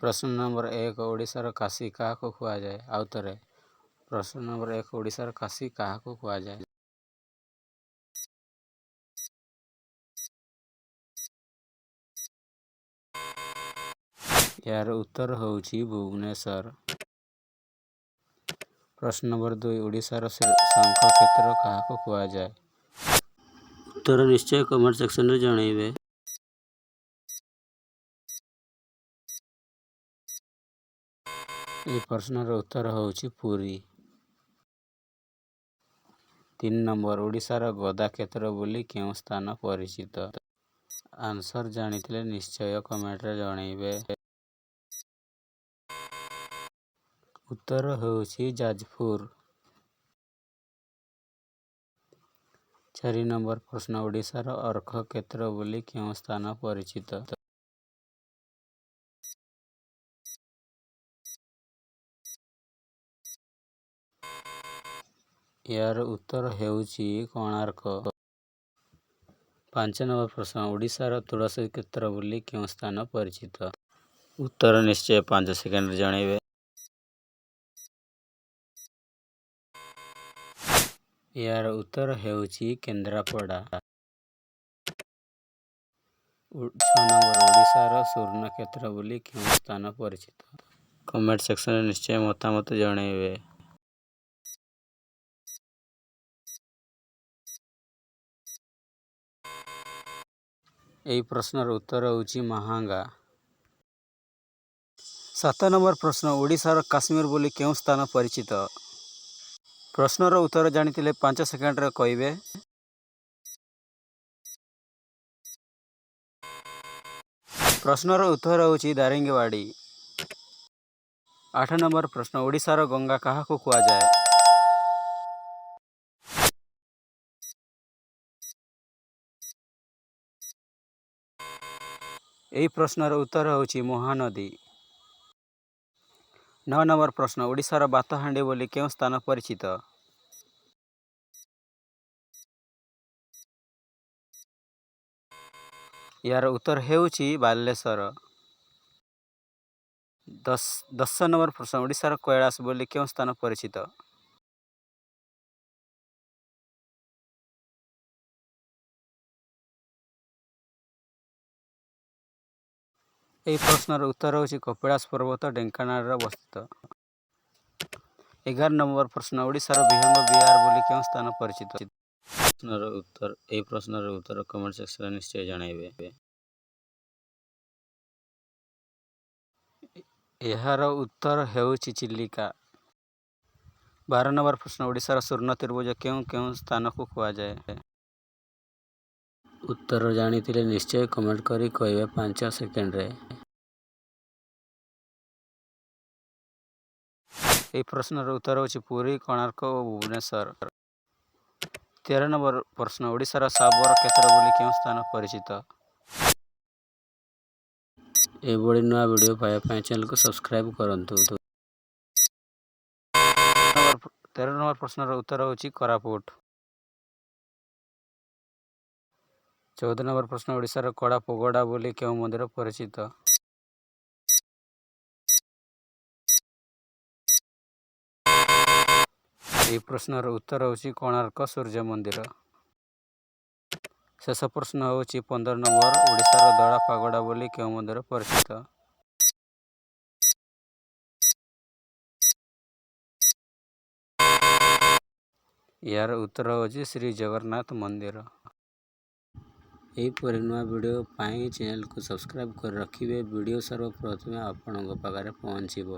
प्रश्न नंबर 1 ओडिशार काशी काहाकु कुहाଯାଏ? ଆଉ ଥରେ प्रश्न नंबर 1 ओडिशार काशी काहाकु कुहाଯାଏ? यार उत्तर होउछि भुवनेश्वर। प्रश्न नंबर 2 ओडिशार शंख क्षेत्र काहाकु कुहाଯାଏ? उत्तर निश्चय कमेंट सेक्शन रे जणाइबे। ए प्रश्नर उत्तर होउछि पुरी। 3 नंबर ओडिशार गदा क्षेत्र बोली केउं स्थान परिचित? आंसर जानिथिले निश्चय कमेंट रे जणाइबे। उत्तर होउछि जाजपुर। 4 नंबर प्रश्न ओडिशार अर्क क्षेत्र बोली केउं स्थान परिचित? यार उत्तर हेउछि कोणार्क। 5 नंबर प्रश्न ओडिशार तुलसी क्षेत्र बोली केउं स्थान परिचित? उत्तर निश्चय 5 सेकेंड रे जणाइबे। यार उत्तर हेउछि केन्द्रापड़ा। 6 नंबर ओडिशार स्वर्ण क्षेत्र बोली केउं स्थान परिचित? कमेंट सेक्शन रे निश्चय मतामत जणाइबे। एई प्रश्नर उत्तर होउछि महांगा। 7 नंबर प्रश्न ओडिशार काश्मीर बोली केउं स्थान परिचित? प्रश्नर उत्तर जानिथिले 5 सेकेंड रे कहिबे। प्रश्नर उत्तर होउछि दारिंगबाड़ी। 8 नंबर प्रश्न ओडिशार गंगा काहाकु कुहाଯାଏ? एई प्रश्नर उत्तर होउछि महानदी। 9 नंबर प्रश्न ओडिशार बातहांडी बोली केउं स्थान परिचित? यार उत्तर हेउछि बालेश्वर। 10 नंबर प्रश्न ओडिशार कैलाश बोली केउं स्थान परिचित? एई प्रश्नर उत्तर होउछि कपिलास पर्वत ढेंकानाल रे अवस्थित। 11 नंबर प्रश्न ओडिशार विहंग विहार बोली केउं स्थान परिचित? एई प्रश्नर उत्तर कमेंट सेक्शन रे निश्चय जणाइबे। एहार उत्तर हेउछि चिलिका। 12 नंबर प्रश्न ओडिशार स्वर्ण त्रिभुज केउं केउं स्थानकु कुहाଯାଏ? उत्तर जानिथिले निश्चय कमेंट करी कहिबे 5 सेकेंड रे। एई प्रश्नर उत्तर होउछि पुरी, कोणार्क और भुवनेश्वर। 13 नंबर प्रश्न ओडिशार साबर क्षेत्र बोली केउं स्थान परिचित? एभଳି ନୂଆ ଭିडिଓ ପାଇବା ପାଇଁ ଚ୍ୟାନେଲକୁ ସବସ୍କ୍ରାଇବ କରନ୍ତୁ। 13 ନମ୍ବର ପ୍ରଶ୍ନର ଉତ୍ତର ହେଉଛି କୋରାପୁଟ। 14 ନମ୍ବର ପ୍ରଶ୍ନ ଓଡ଼ିଶାର କଳା ପଗୋଡା ବୋଲି କେଉଁ ମନ୍ଦିର ପରିଚିତ? ଏହି ପ୍ରଶ୍ନର ଉତ୍ତର ହେଉଛି କୋଣାର୍କ ସୂର୍ଯ୍ୟ ମନ୍ଦିର। ଶେଷ ପ୍ରଶ୍ନ ହେଉଛି 15 ନମ୍ବର ଓଡ଼ିଶାର ଧଳା ପାଗୋଡା ବୋଲି କେଉଁ ମନ୍ଦିର ପରିଚିତ? यार उत्तर होची श्री जगन्नाथ मंदिर। एहीपरि नूआ वीडियो पाई चैनल को सब्सक्राइब कर रखिए। वीडियो सर्वप्रथमे आपणक पाखरे पहुँचब।